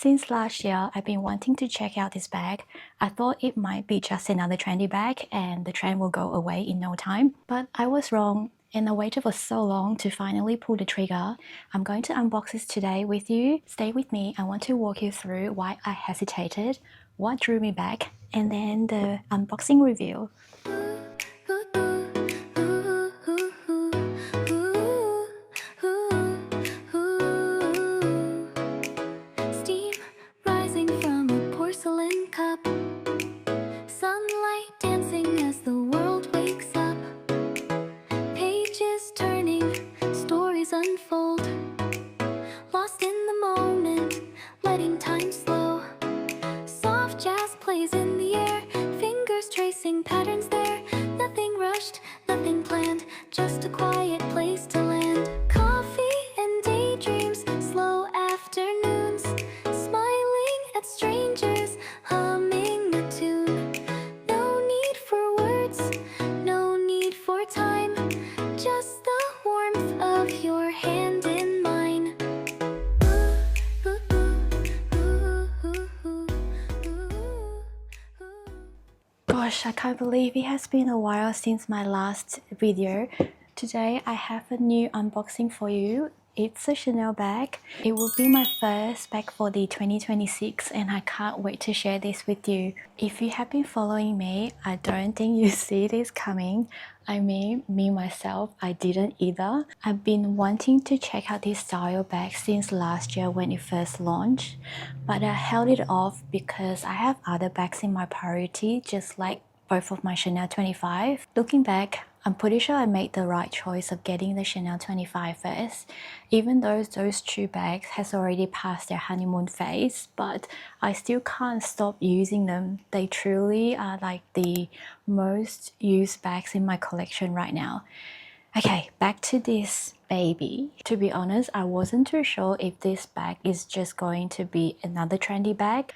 Since last year, I've been wanting to check out this bag. I thought it might be just another trendy bag and the trend will go away in no time. But I was wrong and I waited for so long to finally pull the trigger. I'm going to unbox this today with you. Stay with me. I want to walk you through why I hesitated, what drew me back, and then the unboxing review. Unfold, lost in the moment, letting time slow. Soft jazz plays in the air, fingers tracing patterns there. Nothing rushed, nothing planned, just a quiet place to land. Coffee and daydreams, slow afternoons, smiling at strangers, humming a tune. No need for words, no need for time, just the warmth of your hand in mine. Gosh, I can't believe it has been a while since my last video. Today I have a new unboxing for you. It's a Chanel bag. It will be my first bag for the 2026 and I can't wait to share this with you. If you have been following me, I don't think you see this coming. I mean, me myself, I didn't either. I've been wanting to check out this style bag since last year when it first launched, but I held it off because I have other bags in my priority, just like both of my Chanel 25. Looking back, I'm pretty sure I made the right choice of getting the Chanel 25 first, even though those two bags has already passed their honeymoon phase, but I still can't stop using them. They truly are like the most used bags in my collection right now. Okay, back to this baby. To be honest, I wasn't too sure if this bag is just going to be another trendy bag,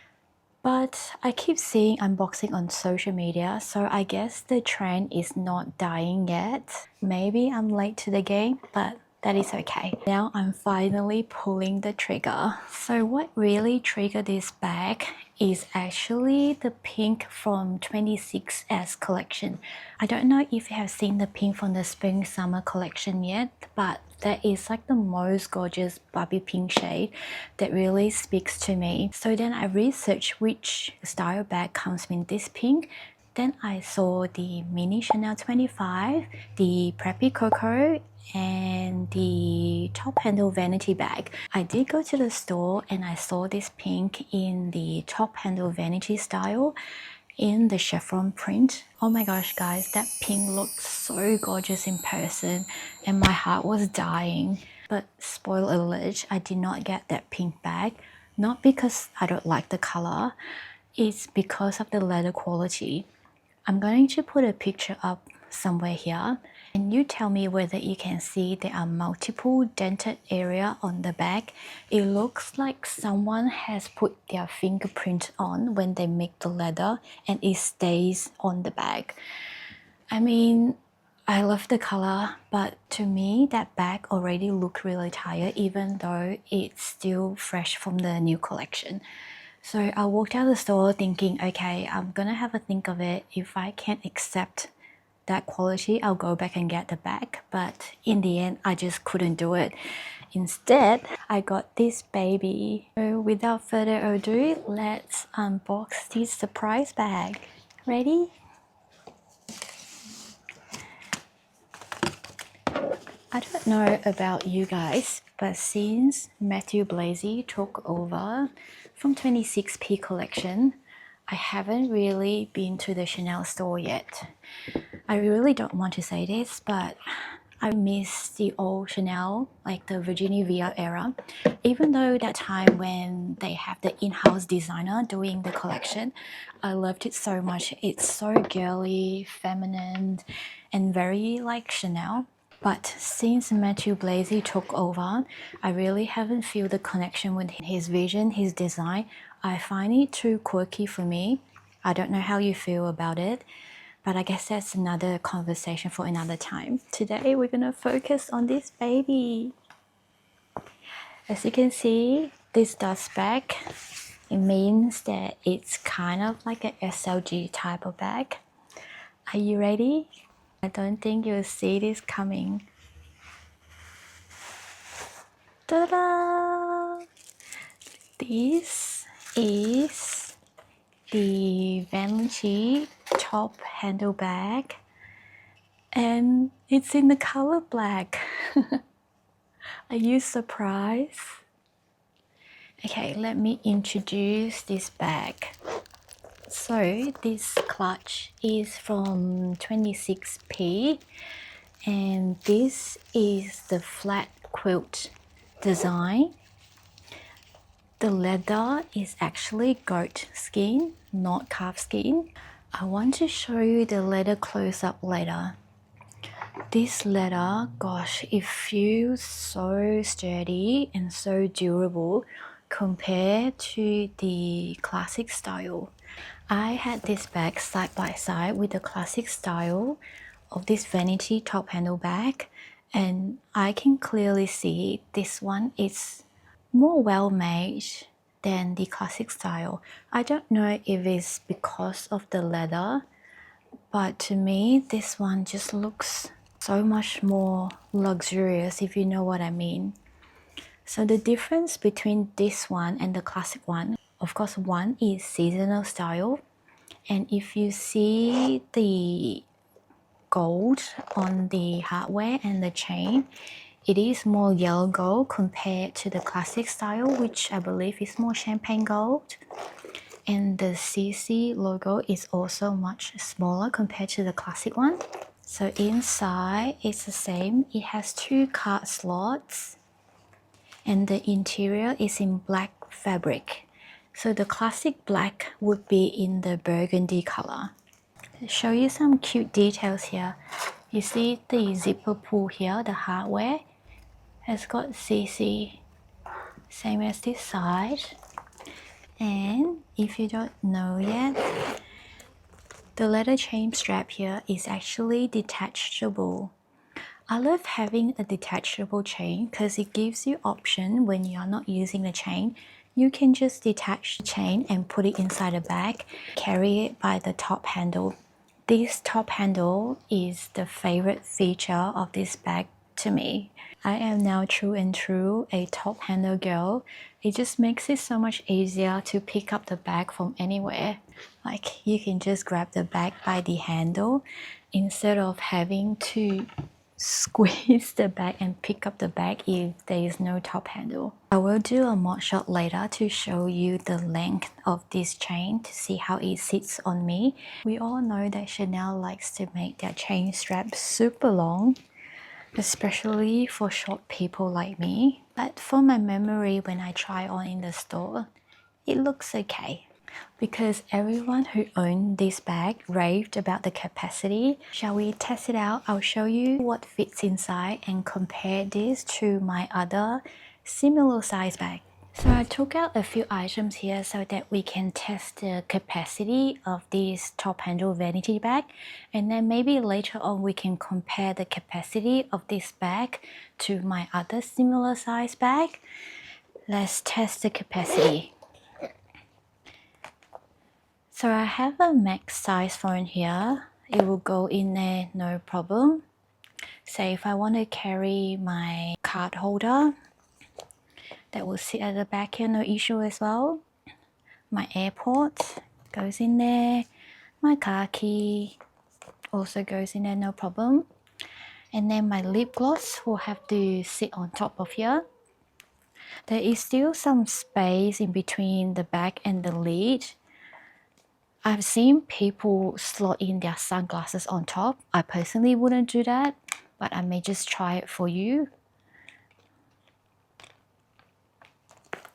but I keep seeing unboxing on social media, so I guess the trend is not dying yet. Maybe I'm late to the game, but that is okay. Now I'm finally pulling the trigger. So what really triggered this bag is actually the pink from 26S collection. I don't know if you have seen the pink from the spring summer collection yet, but that is like the most gorgeous Barbie pink shade that really speaks to me. So then I researched which style bag comes in this pink. Then I saw the mini Chanel 25, the Preppy Coco, and the Top Handle Vanity bag. I did go to the store and I saw this pink in the Top Handle Vanity style in the chiffon print. Oh my gosh guys, that pink looked so gorgeous in person and my heart was dying. But spoiler alert, I did not get that pink bag. Not because I don't like the color, it's because of the leather quality. I'm going to put a picture up somewhere here and you tell me whether you can see there are multiple dented area on the bag. It looks like someone has put their fingerprint on when they make the leather and it stays on the bag. I mean, I love the color, but to me that bag already looked really tired even though it's still fresh from the new collection. So I walked out of the store thinking, okay, I'm gonna have a think of it. If I can't accept that quality, I'll go back and get the bag. But in the end, I just couldn't do it. Instead, I got this baby. So without further ado, let's unbox this surprise bag. Ready? I don't know about you guys, but since Matthew Blazy took over from 26P collection, I haven't really been to the Chanel store yet. I really don't want to say this, but I miss the old Chanel, like the Virginia Viard era. Even though that time when they have the in-house designer doing the collection, I loved it so much. It's so girly, feminine, and very like Chanel. But since Matthew Blazy took over, I really haven't felt the connection with his vision, his design. I find it too quirky for me. I don't know how you feel about it, but I guess that's another conversation for another time. Today we're gonna focus on this baby. As you can see, this dust bag It means that it's kind of like a SLG type of bag. Are you ready? I don't think you'll see this coming. Ta-da! This is the Vanity Top Handle bag, and it's in the color black. Are you surprised? Okay, let me introduce this bag. So this clutch is from 26p, and this is the flat quilt design. The leather is actually goat skin, not calf skin. I want to show you the leather close up later. This leather, gosh, it feels so sturdy and so durable compared to the classic style. I had this bag side by side with the classic style of this Vanity Top Handle bag, and I can clearly see this one is more well made than the classic style. I don't know if it's because of the leather, but to me this one just looks so much more luxurious, if you know what I mean. So the difference between this one and the classic one, of course, one is seasonal style, and if you see the gold on the hardware and the chain, it is more yellow gold compared to the classic style, which I believe is more champagne gold. And the CC logo is also much smaller compared to the classic one. So inside it's the same. It has 2 card slots, and the interior is in black fabric. So the classic black would be in the burgundy color. I'll show you some cute details here. You see the zipper pull here, the hardware has got CC, same as this side. And if you don't know yet, the leather chain strap here is actually detachable. I love having a detachable chain because it gives you option when you are not using the chain. You can just detach the chain and put it inside a bag, carry it by the top handle. This top handle is the favorite feature of this bag to me. I am now true and true a top handle girl. It just makes it so much easier to pick up the bag from anywhere. Like you can just grab the bag by the handle instead of having to squeeze the bag and pick up the bag if there is no top handle. I will do a mod shot later to show you the length of this chain to see how it sits on me. We all know that Chanel likes to make their chain straps super long, especially for short people like me. But from my memory, when I try on in the store, it looks okay. Because everyone who owned this bag raved about the capacity. Shall we test it out? I'll show you what fits inside and compare this to my other similar size bag. So I took out a few items here so that we can test the capacity of this top handle vanity bag, and then maybe later on we can compare the capacity of this bag to my other similar size bag. Let's test the capacity. So I have a max size phone here. It will go in there no problem. Say if I want to carry my card holder, that will sit at the back here, no issue as well. My AirPods goes in there. My car key also goes in there, no problem. And then my lip gloss will have to sit on top of here. There is still some space in between the back and the lid. I've seen people slot in their sunglasses on top. I personally wouldn't do that, but I may just try it for you.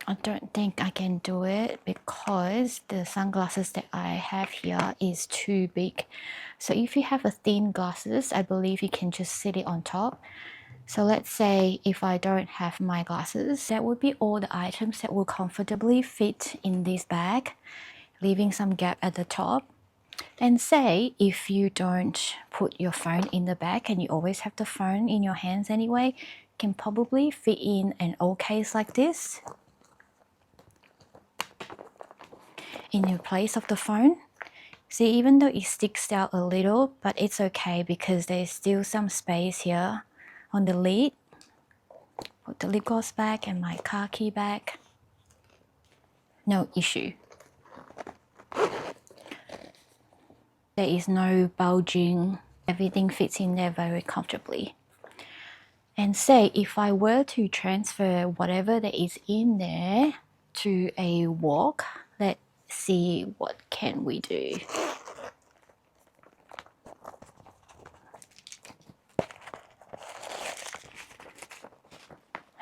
I don't think I can do it because the sunglasses that I have here is too big. So if you have a thin glasses, I believe you can just sit it on top. So let's say if I don't have my glasses, that would be all the items that will comfortably fit in this bag, leaving some gap at the top. And say if you don't put your phone in the bag and you always have the phone in your hands anyway, can probably fit in an old case like this. in place of the phone. See, even though it sticks out a little, but it's okay because there's still some space here on the lid. Put the lip gloss back and my car key back. No issue. There is no bulging. Everything fits in there very comfortably. And say if I were to transfer whatever that is in there to a WOC, let's see what can we do.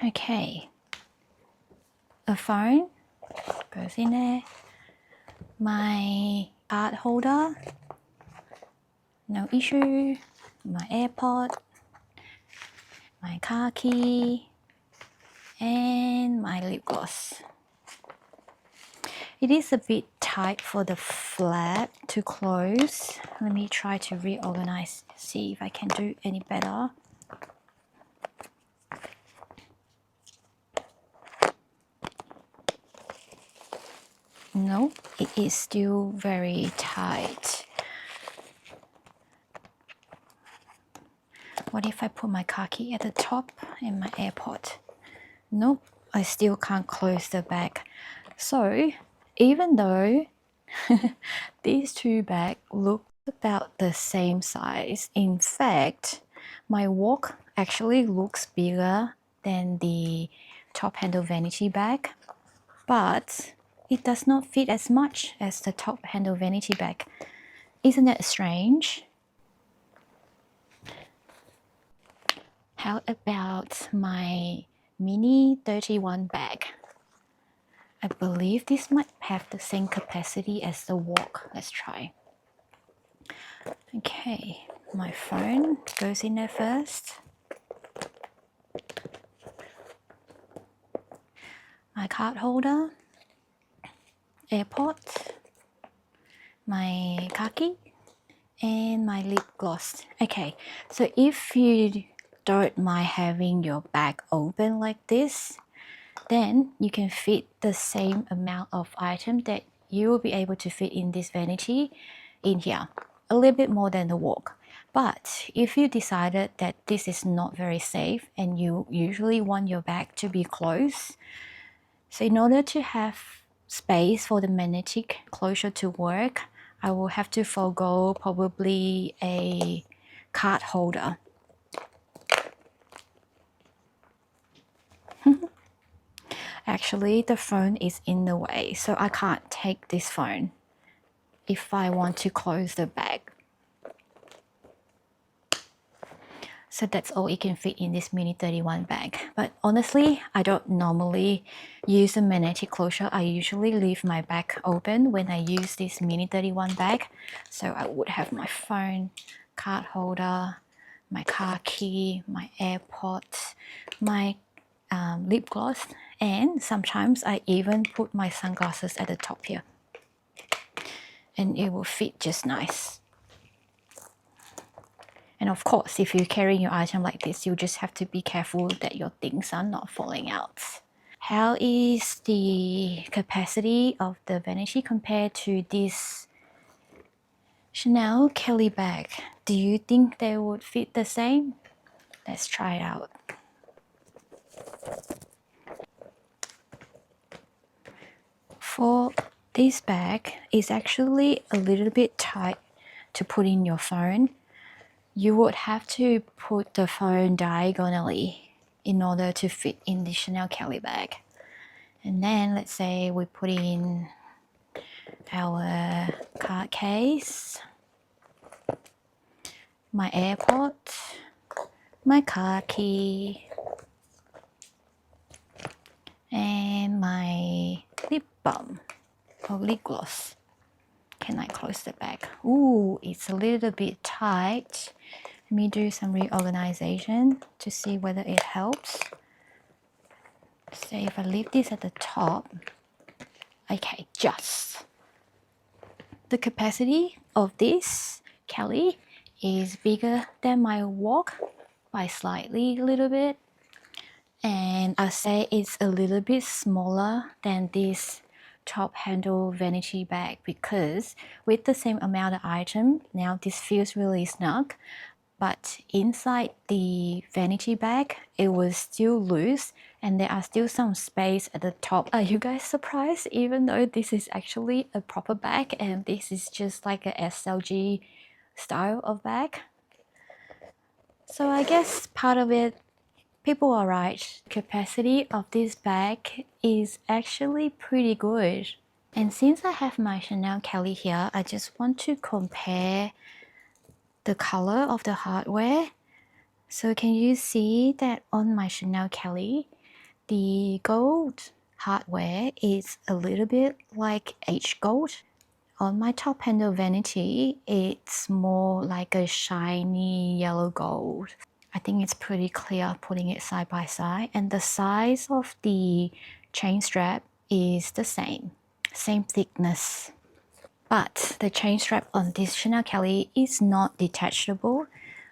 Okay, a phone goes in there, my card holder, no issue, my AirPod, my car key, and my lip gloss. It is a bit tight for the flap to close. Let me try to reorganize, see if I can do any better. No, it is still very tight. What if I put my car key at the top and my AirPod? Nope, I still can't close the back. So even though these two bags look about the same size, in fact, my WOC actually looks bigger than the Top Handle Vanity bag, but it does not fit as much as the Top Handle Vanity bag. Isn't that strange? How about my mini 31 bag? I believe this might have the same capacity as the WOC. Let's try. Okay, my phone goes in there first. My card holder, AirPod, my car key, and my lip gloss. Okay, so if you don't mind having your bag open like this, then you can fit the same amount of item that you will be able to fit in this vanity in here, a little bit more than the WOC. But if you decided that this is not very safe and you usually want your bag to be closed, so in order to have space for the magnetic closure to work, I will have to forego probably a card holder. Actually, the phone is in the way, so I can't take this phone if I want to close the bag. So that's all it can fit in this mini 31 bag. But honestly, I don't normally use a magnetic closure. I usually leave my bag open when I use this mini 31 bag. So I would have my phone, card holder, my car key, my AirPods, my lip gloss, and sometimes I even put my sunglasses at the top here. And it will fit just nice. And of course, if you're carrying your item like this, you just have to be careful that your things are not falling out. How is the capacity of the vanity compared to this Chanel Kelly bag? Do you think they would fit the same? Let's try it out. For this bag, it's actually a little bit tight to put in your phone. You would have to put the phone diagonally in order to fit in the Chanel Kelly bag. And then let's say we put in our card case, my AirPod, my car key, and my lip balm or lip gloss. Can I close the bag? Ooh, it's a little bit tight. Let me do some reorganization to see whether it helps. Say if I leave this at the top. Okay, just. The capacity of this Kelly is bigger than my WOC by slightly a little bit. And I say it's a little bit smaller than this Top Handle vanity bag because with the same amount of item, now this feels really snug. But inside the vanity bag, it was still loose and there are still some space at the top. Are you guys surprised? Even though this is actually a proper bag and this is just like a SLG style of bag. So I guess part of it, people are right. Capacity of this bag is actually pretty good. And since I have my Chanel Kelly here, I just want to compare the color of the hardware. So can you see that on my Chanel Kelly, the gold hardware is a little bit like H gold. On my Top Handle Vanity, it's more like a shiny yellow gold. I think it's pretty clear putting it side by side, and the size of the chain strap is the same thickness. But the chain strap on this Chanel Kelly is not detachable,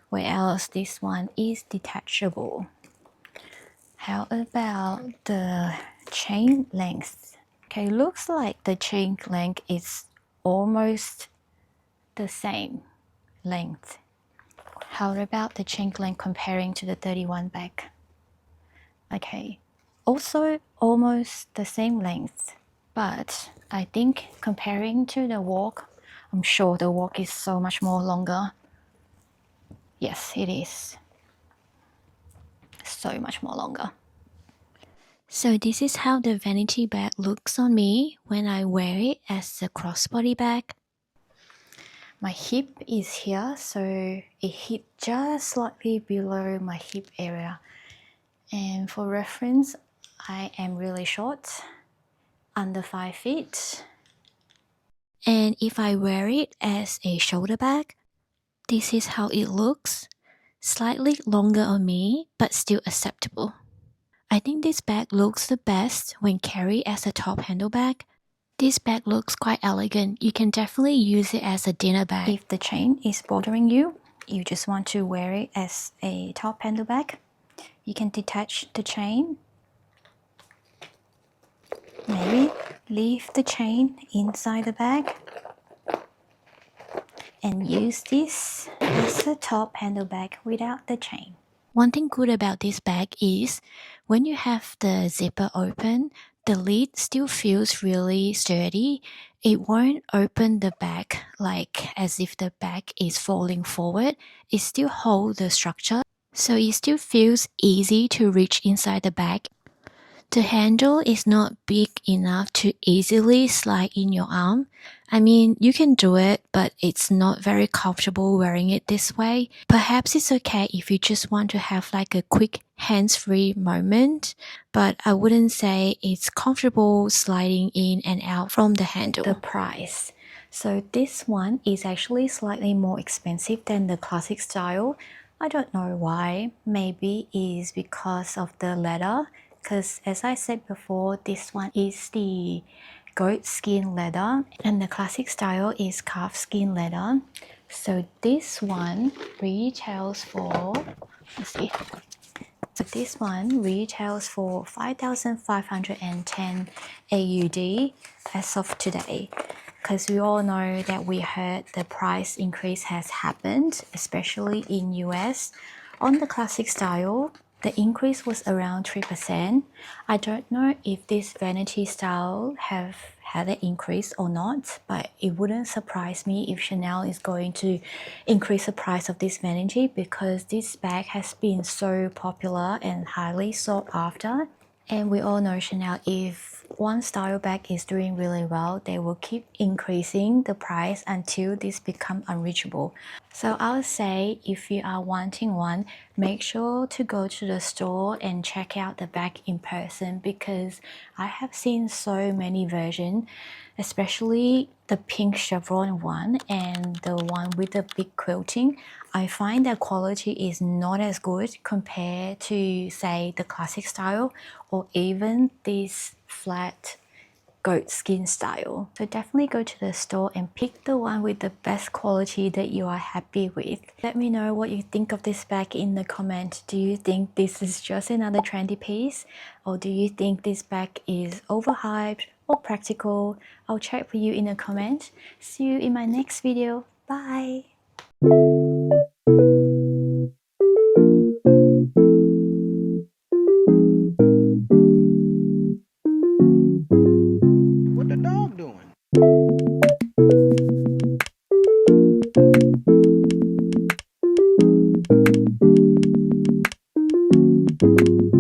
whereas this one is detachable. How about the chain length? Okay, looks like the chain length is almost the same length. How about the chain length comparing to the 31 bag? Okay, also almost the same length, but I think comparing to the WOC, I'm sure the WOC is so much more longer. Yes, it is. So much more longer. So this is how the vanity bag looks on me when I wear it as a crossbody bag. My hip is here, so it hit just slightly below my hip area. And for reference, I am really short, under 5 feet. And if I wear it as a shoulder bag, this is how it looks. Slightly longer on me, but still acceptable. I think this bag looks the best when carried as a top handle bag. This bag looks quite elegant. You can definitely use it as a dinner bag. If the chain is bothering you, you just want to wear it as a top handle bag. You can detach the chain. Maybe leave the chain inside the bag and use this as a top handle bag without the chain. One thing good about this bag is when you have the zipper open, the lid still feels really sturdy. It won't open the bag like as if the bag is falling forward. It still holds the structure, so it still feels easy to reach inside the bag. The handle is not big enough to easily slide in your arm. I mean, you can do it, but it's not very comfortable wearing it this way. Perhaps it's okay if you just want to have like a quick hands-free moment, but I wouldn't say it's comfortable sliding in and out from the handle. The price. So this one is actually slightly more expensive than the classic style. I don't know why. Maybe it's because of the leather. Because as I said before, this one is the goat skin leather and the classic style is calf skin leather. So this one retails for, let's see. So this one retails for 5,510 AUD as of today. Because we all know that we heard the price increase has happened, especially in US. On the classic style, the increase was around 3%. I don't know if this vanity style have had an increase or not, but it wouldn't surprise me if Chanel is going to increase the price of this vanity because this bag has been so popular and highly sought after. And we all know Chanel, if one style bag is doing really well, they will keep increasing the price until this becomes unreachable. So I would say if you are wanting one, make sure to go to the store and check out the bag in person because I have seen so many versions, especially the pink chevron one and the one with the big quilting. I find that quality is not as good compared to say the classic style or even this flat goat skin style. So definitely go to the store and pick the one with the best quality that you are happy with. Let me know what you think of this bag in the comment. Do you think this is just another trendy piece or do you think this bag is overhyped or practical? I'll check for you in the comments. See you in my next video. Bye!